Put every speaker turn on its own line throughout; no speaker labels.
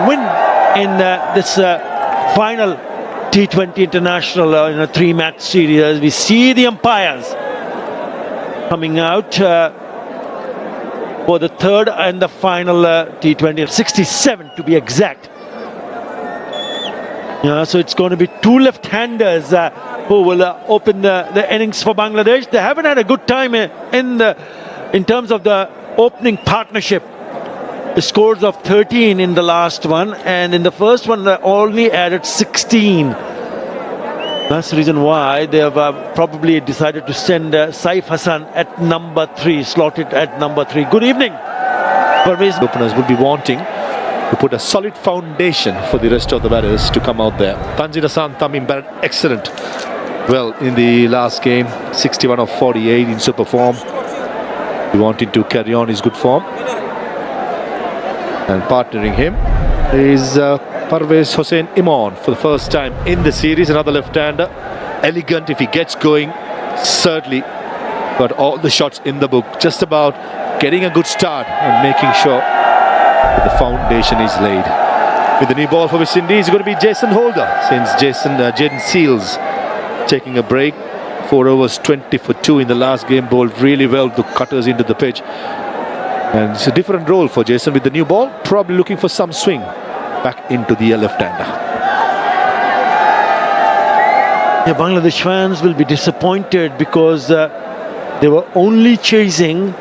win in this final T20 international in a 3-match series. We see the umpires coming out for the third and the final T20, 67 to be exact. So it's going to be two left-handers who will open the innings for Bangladesh. They haven't had a good time in terms of the opening partnership. The scores of 13 in the last one, and in the first one they only added 16. That's the reason why they have probably decided to send Saif Hassan at number 3, slotted at number 3. Good evening.
Openers would be wanting to put a solid foundation for the rest of the batters to come out there. Tanzir Hassan Tamim batted excellent well in the last game, 61 of 48 in super form. He wanted to carry on his good form. And partnering him is Parvez Hossain Imran for the first time in the series. Another left-hander, elegant if he gets going. Certainly got all the shots in the book. Just about getting a good start and making sure that the foundation is laid. With the new ball for West Indies, it's going to be Jason Holder, since Jaden Seals taking a break. 4 overs, 20 for 2 in the last game. Bowled really well, the cutters into the pitch. And it's a different role for Jason with the new ball. Probably looking for some swing back into the left-hander.
Yeah, Bangladesh fans will be disappointed because they were only chasing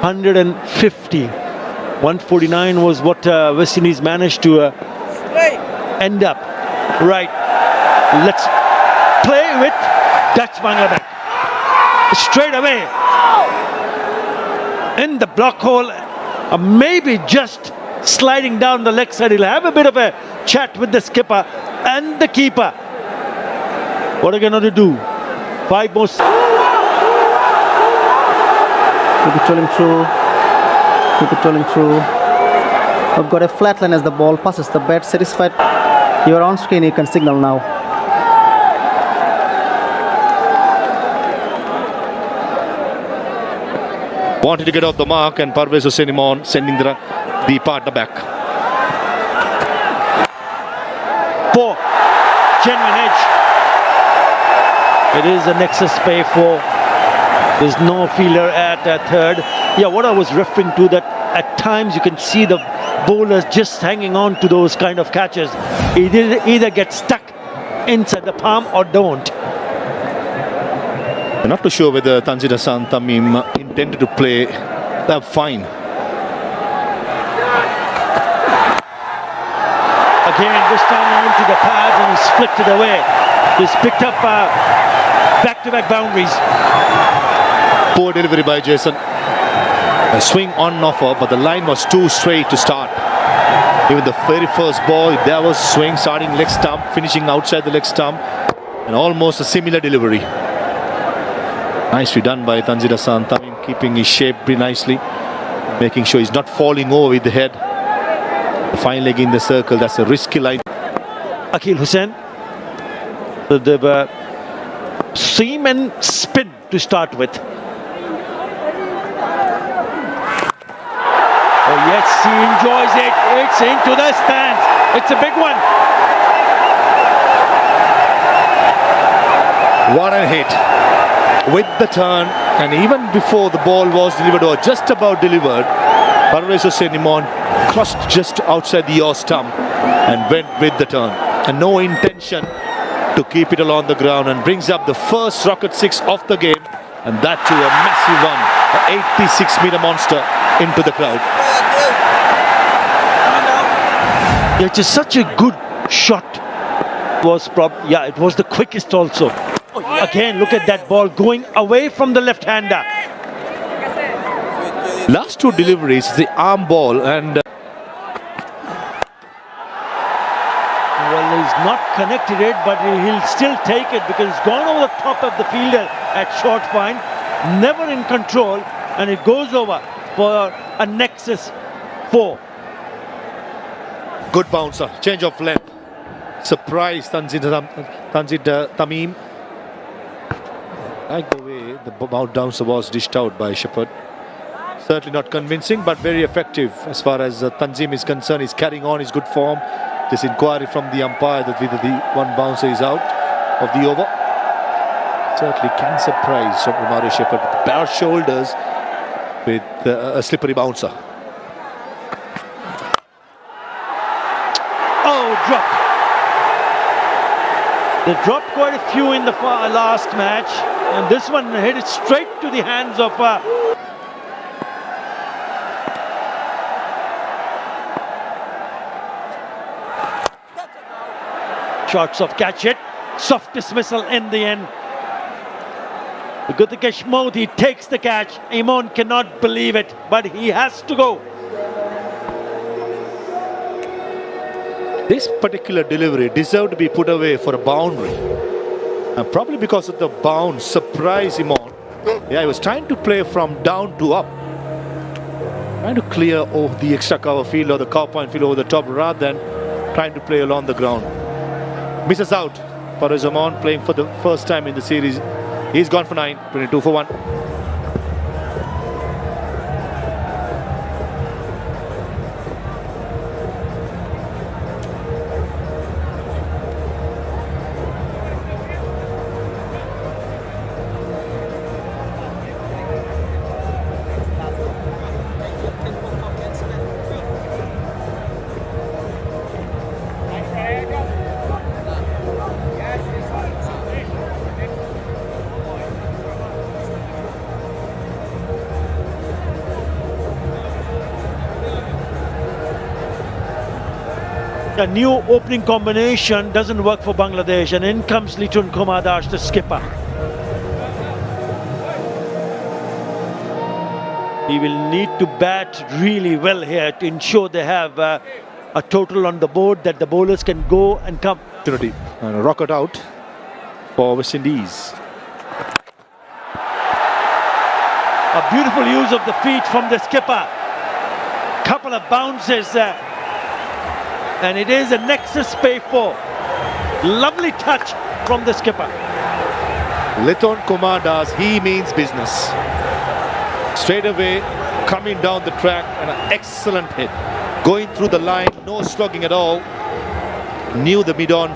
150. 149 was what West Indies managed to end up. Right. Let's play with Dutch Bangladesh. Straight away. In the block hole, maybe just sliding down the leg side. He'll have a bit of a chat with the skipper and the keeper. What are they going to do? 5 more.
Keep it rolling through. Keep it rolling through. I've got a flat line as the ball passes the bat. Satisfied you're on screen, you can signal now.
Wanted to get off the mark, and Parvez Hossain Imran sending the partner back.
Poor. Genuine edge. It is a nexus play for. There's no fielder at third. Yeah, what I was referring to, that at times you can see the bowlers just hanging on to those kind of catches. Either get stuck inside the palm or don't.
I'm not too sure whether Tanzir Hassan Tamim intended to play that fine.
Again, this time on to the pads and he's flicked it away. He's picked up back-to-back boundaries.
Poor delivery by Jason. A swing on and offer, but the line was too straight to start. Even the very first ball, there was swing starting leg stump, finishing outside the leg stump, and almost a similar delivery. Nicely done by Tanzir Hassan Tamim, keeping his shape pretty nicely, making sure he's not falling over with the head. The fine leg in the circle, that's a risky line.
Akil Hussain. So they've seam and spin to start with. Oh yes, he enjoys it. It's into the stands. It's a big one.
What a hit. With the turn, and even before the ball was delivered or just about delivered, Parvez Hossain Imran crossed just outside the yaw stump and went with the turn. And no intention to keep it along the ground, and brings up the first rocket 6 of the game, and that too a massive one, an 86-meter monster into the crowd.
Yeah, it's just such a good shot. It was the quickest also. Again, look at that ball going away from the left-hander.
Last 2 deliveries, the arm ball, and
well, he's not connected it, but he'll still take it because it's gone over the top of the fielder at short fine, never in control, and it goes over for a nexus 4.
Good bouncer, change of length. Surprise Tanzir Tamim. Like the way the bouncer was dished out by Shepherd. Certainly not convincing, but very effective as far as Tanzim is concerned. He's carrying on his good form. This inquiry from the umpire that whether the one bouncer is out of the over. Certainly can surprise Omari Shepherd with the bare shoulders with a slippery bouncer.
Oh, dropped. They dropped quite a few in the last match, and this one hit it straight to the hands of shots of catch it. Soft dismissal in the end. The Gutukesh Modi takes the catch. Imon cannot believe it, but he has to go.
This particular delivery deserved to be put away for a boundary. And probably because of the bounce, surprise Imon. Yeah, he was trying to play from down to up. Trying to clear the extra cover field or the cover point field over the top rather than trying to play along the ground. Misses out. Parvez Imon playing for the first time in the series. He's gone for 9, 22 for 1.
A new opening combination doesn't work for Bangladesh, and in comes Litun Kumar Das, the skipper. He will need to bat really well here to ensure they have a total on the board that the bowlers can go and come.
And a rocket out for West Indies.
A beautiful use of the feet from the skipper. Couple of bounces. And it is a nexus pay for. Lovely touch from the skipper.
Litun Kumar Das, he means business. Straight away, coming down the track, and an excellent hit. Going through the line, no slugging at all. Knew the mid-on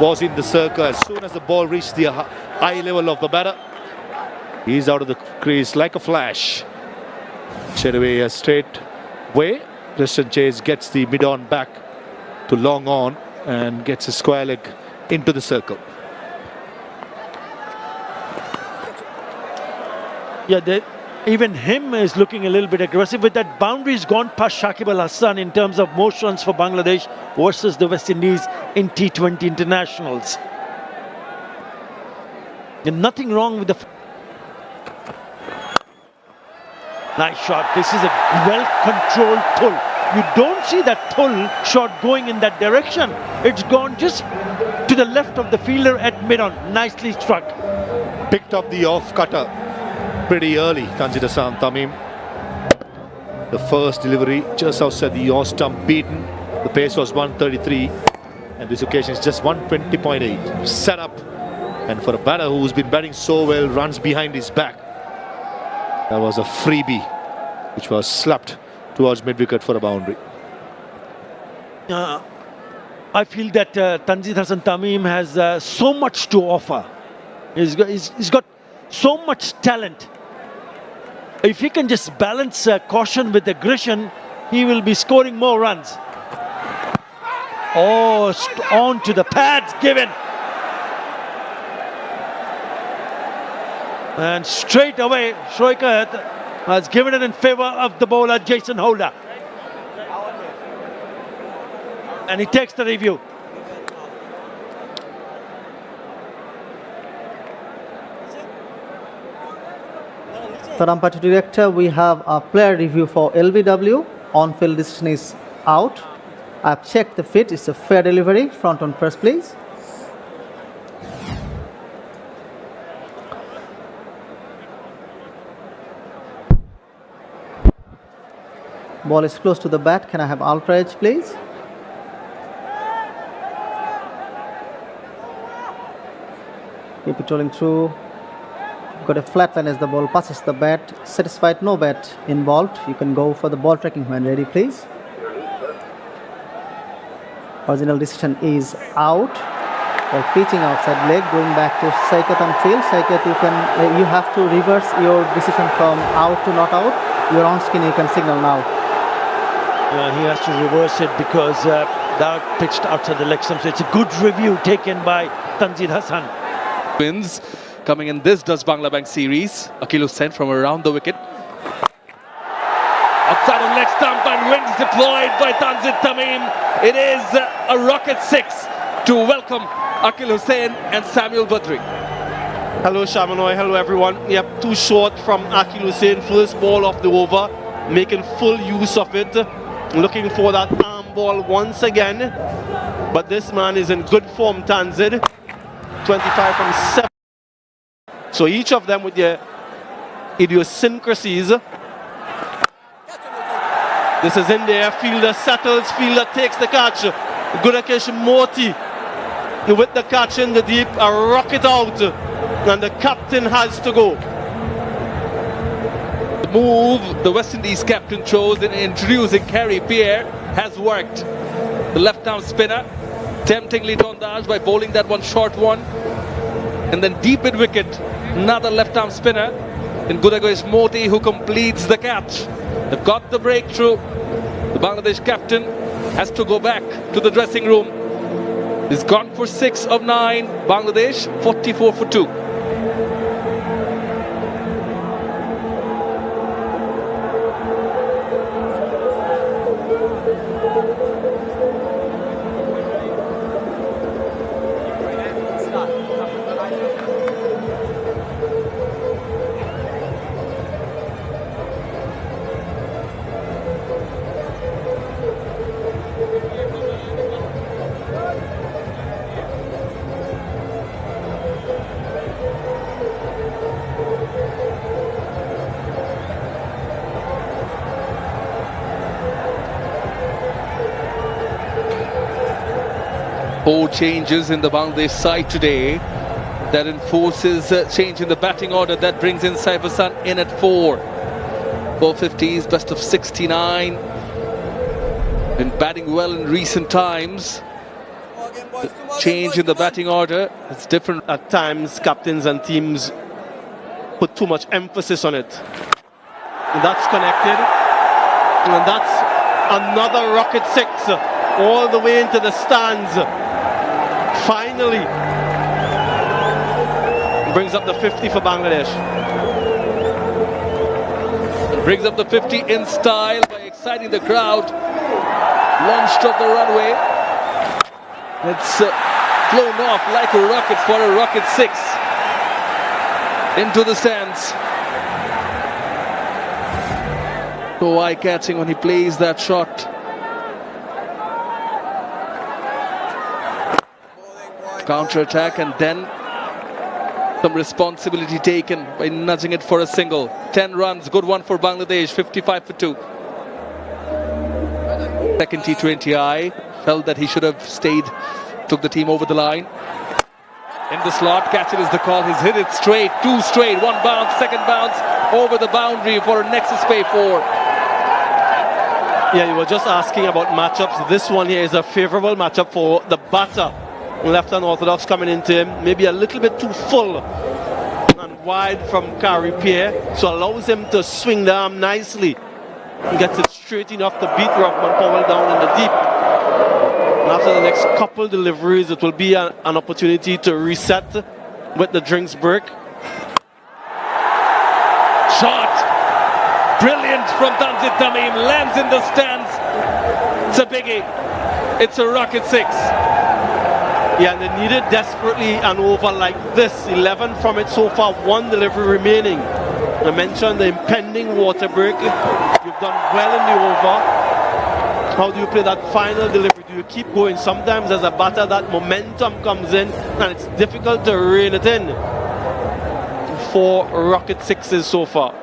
was in the circle. As soon as the ball reached the eye level of the batter, he's out of the crease like a flash. Straight away, a straight way. Christian Chase gets the mid-on back to long on and gets a square leg into the circle.
Yeah, even him is looking a little bit aggressive with that. Boundary's gone past Shakib Al Hassan in terms of most runs for Bangladesh versus the West Indies in T20 internationals. And nothing wrong with the nice shot. This is a well-controlled pull. You don't see that pull shot going in that direction. It's gone just to the left of the fielder at mid-on. Nicely struck.
Picked up the off-cutter pretty early, Tanzir Hassan Tamim. The first delivery just outside the off stump beaten. The pace was 133, and this occasion is just 120.8. Set up, and for a batter who's been batting so well, runs behind his back. That was a freebie, which was slapped towards mid-wicket for a boundary.
I feel that Tanzir Hassan Tamim has so much to offer. He's got so much talent. If he can just balance caution with aggression, he will be scoring more runs. Oh, on to the pads given. And straight away, Shoaib has given it in favour of the bowler, Jason Holder. And he takes the review.
For umpire director, we have a player review for LBW. On-field decision is out. I've checked the fit. It's a fair delivery. Front on first, please. Ball is close to the bat. Can I have ultra edge, please? Keep it rolling through. Got a flat line as the ball passes the bat. Satisfied, no bat involved. You can go for the ball tracking when ready, please. Original decision is out. Or pitching outside leg, going back to Saikat on field. Saikat, you have to reverse your decision from out to not out. You're on screen, you can signal now.
He has to reverse it because that pitched outside the leg stump. So it's a good review taken by Tanzir Hassan.
Wins coming in this Dutch Bangla Bank series. Akil Hussain from around the wicket. Outside of leg stump and wings deployed by Tanzir Tamim. It is a rocket 6 to welcome Akil Hussain and Samuel Badri.
Hello Shamanoy, hello everyone. Yep, too short from Akil Hussain, first ball of the over, making full use of it. Looking for that arm ball once again. But this man is in good form, Tanzir. 25 from 7. So each of them with their idiosyncrasies. This is in there, fielder settles, fielder takes the catch. Gudakesh Moti with the catch in the deep, a rocket out, and the captain has to go.
The move the West Indies captain chose in introducing Kerry Pierre has worked. The left-arm spinner temptingly dondage by bowling that one short one, and then deep in wicket, another left-arm spinner in Gudakesh Moti who completes the catch. They've got the breakthrough. The Bangladesh captain has to go back to the dressing room. He's gone for 6 of 9. Bangladesh 44 for 2. Four changes in the Bangladesh side today. That enforces a change in the batting order. That brings in Saif Hassan in at 4. 450s, best of 69. Been batting well in recent times. The change in the batting order. It's different.
At times, captains and teams put too much emphasis on it. And that's connected. And that's another rocket 6 all the way into the stands. Finally brings up the 50 for Bangladesh.
Brings up the 50 in style by exciting the crowd. Launched off the runway. It's flown off like a rocket for a rocket 6 into the stands. So eye-catching when he plays that shot. Counter-attack and then some responsibility taken by nudging it for a single. 10 runs, good one for Bangladesh, 55 for 2. Second T20I, felt that he should have stayed, took the team over the line. In the slot, catch it is the call, he's hit it straight, 2 straight, 1 bounce, second bounce, over the boundary for a Nexus Pay 4.
Yeah, you were just asking about matchups. This one here is a favourable matchup for the batter. Left-hand orthodox coming into him, maybe a little bit too full and wide from Kerry Pierre, so allows him to swing the arm nicely and gets it straight enough to beat Rahman Powell down in the deep. And after the next couple deliveries, it will be an opportunity to reset with the drinks break.
Shot! Brilliant from Tanzir Tamim, lands in the stands. It's a biggie. It's a rocket 6.
Yeah, and they needed desperately an over like this. 11 from it so far, 1 delivery remaining. I mentioned the impending water break. You've done well in the over. How do you play that final delivery? Do you keep going? Sometimes as a batter, that momentum comes in and it's difficult to rein it in. 4 rocket 6s so far.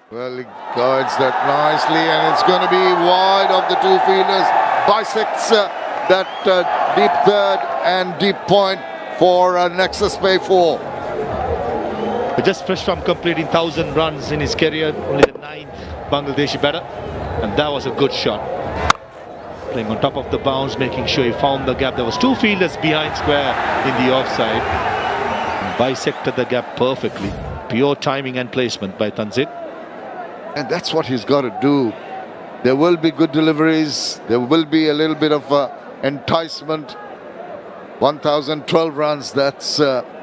Well, he guides that nicely, and it's going to be wide of the 2 fielders. Bisects that deep third and deep point for Nexus Bay 4.
Just fresh from completing 1,000 runs in his career, only the 9th Bangladeshi batter, and that was a good shot. Playing on top of the bounce, making sure he found the gap. There was 2 fielders behind square in the offside. And bisected the gap perfectly. Pure timing and placement by Tanzid.
And that's what he's got to do. There will be good deliveries. There will be a little bit of enticement. 1,012 runs, that's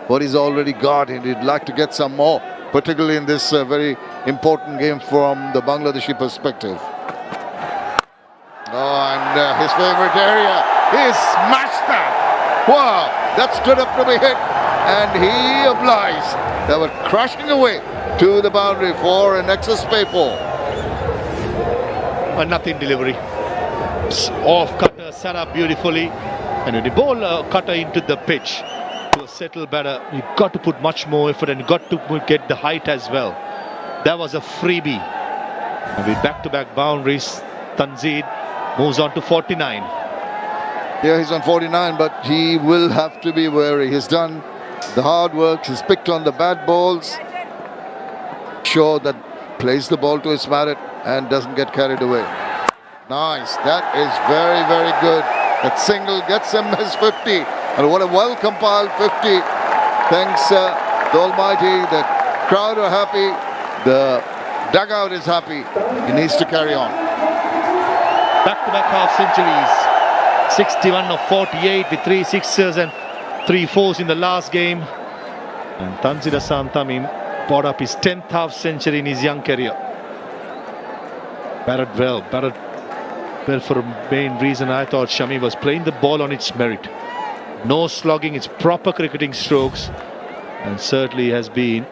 what he's already got, and he'd like to get some more, particularly in this very important game from the Bangladeshi perspective. Oh, and his favorite area, he smashed that. Wow, that stood up to be hit, and he obliged. They were crashing away to the boundary for an Nexus Bay 4.
A nothing delivery. Off cutter, set up beautifully, and when you bowl a cutter into the pitch to a settled batter, you've got to put much more effort and you've got to get the height as well. That was a freebie. And with back-to-back boundaries, Tanzid moves on to 49.
Yeah, he's on 49, but he will have to be wary. He's done the hard work, he's picked on the bad balls. Sure that plays the ball to his mallet and doesn't get carried away. Nice, that is very, very good. That single gets him his 50, and what a well-compiled 50. Thanks the Almighty, the crowd are happy, the dugout is happy. He needs to carry on.
Back-to-back half centuries. 61 of 48 with 3 sixes and 3 fours in the last game. And Tanzid Hasan Tamim brought up his 10th half century in his young career. Batted well for a main reason. I thought Shami was playing the ball on its merit. No slogging, it's proper cricketing strokes, and certainly has been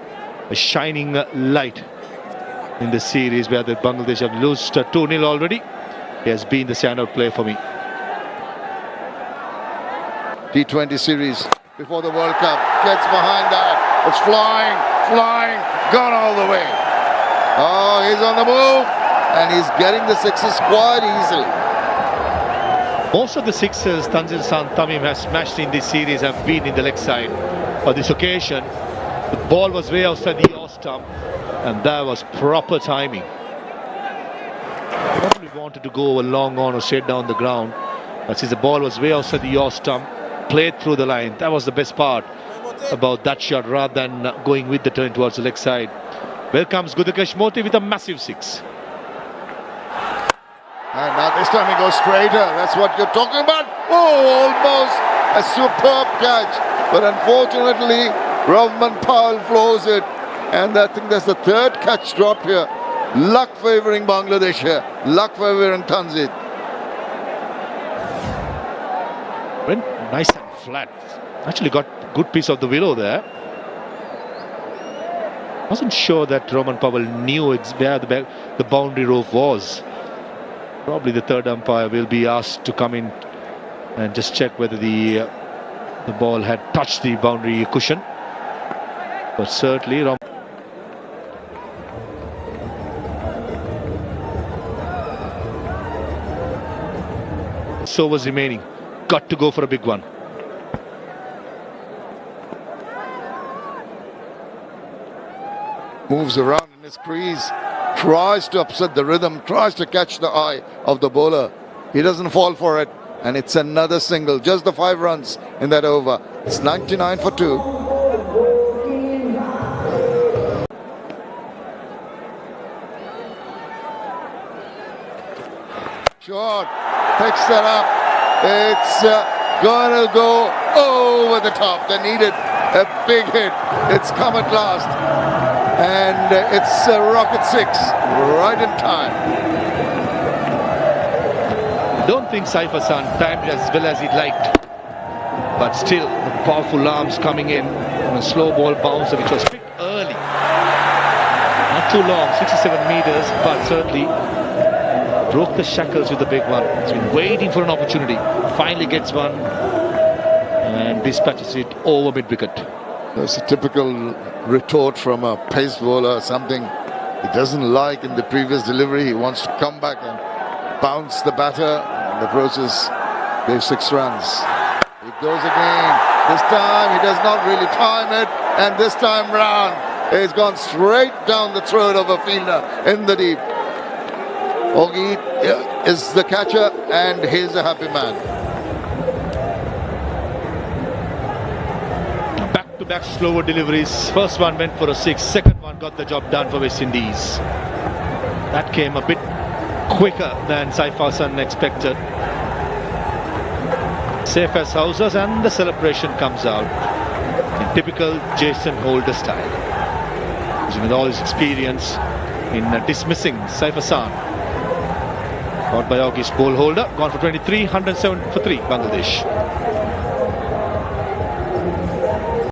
a shining light in the series where the Bangladesh have lost 2-0 already. He has been the standout player for me.
T20 series before the World Cup, gets behind that, it's flying, gone all the way. Oh, he's on the move, and he's getting the sixes quite easily.
Most of the sixes Tanzid Hasan Tamim has smashed in this series have been in the leg side. On this occasion, the ball was way outside the yaw stump, and that was proper timing. Probably wanted to go a long on or straight down the ground, but since the ball was way outside the yaw stump, played through the line. That was the best part about that shot, rather than going with the turn towards the leg side. Well comes Gudakesh Moti with a massive 6.
And now this time he goes straighter. That's what you're talking about. Oh, almost a superb catch. But unfortunately, Rovman Powell flows it. And I think that's the 3rd catch drop here. Luck favouring Bangladesh here. Luck favouring Tanzid.
Went nice and flat. Actually got good piece of the willow there. Wasn't sure that Roman Powell knew where the boundary rope was. Probably the 3rd umpire will be asked to come in and just check whether the ball had touched the boundary cushion. But certainly so was remaining. Got to go for a big one.
Moves around in his crease, tries to upset the rhythm, tries to catch the eye of the bowler. He doesn't fall for it, and it's another single. Just the 5 runs in that over. It's 99 for 2. Short, picks that up. It's gonna go over the top. They needed a big hit. It's come at last. And it's a rocket 6, right in time.
Don't think Saif Hasan timed it as well as he'd liked. But still, the powerful arms coming in on a slow ball bouncer, which was picked early. Not too long, 67 meters, but certainly broke the shackles with the big one. He's been waiting for an opportunity. Finally gets one and dispatches it over mid-wicket.
That's a typical retort from a pace bowler, something he doesn't like in the previous delivery. He wants to come back and bounce the batter, and the process gave 6 runs. It goes again. This time he does not really time it, and this time round it's gone straight down the throat of a fielder in the deep. Augie is the catcher, and he's a happy man.
Back-to-back slower deliveries. First one went for a 6, second one got the job done for West Indies. That came a bit quicker than Saif Hassan expected. Safe as houses, and the celebration comes out in typical Jason Holder style. With all his experience in dismissing Saif Hassan. Caught by Augie's ball holder, gone for 23, 107 for 3, Bangladesh.